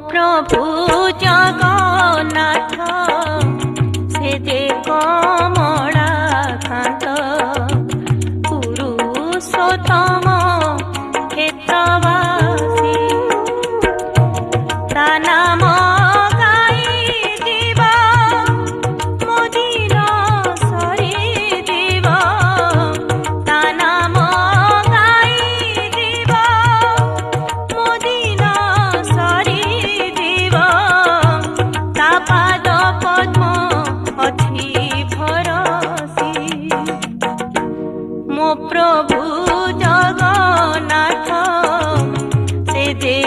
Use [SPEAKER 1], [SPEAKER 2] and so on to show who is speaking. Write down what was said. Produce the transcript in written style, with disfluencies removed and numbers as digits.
[SPEAKER 1] প্রভু জগন্নাথ সে যে কমলাকান্ত পুরুষোত্তম ক্ষেত্রবাসী তা নাম গাই দিব মদির সরি দিব তা নাম গাই দিব মদির সরি দিব তা পাদ পদ্ম অছি ভরসি মো প্রভু জগন্নাথ সে যে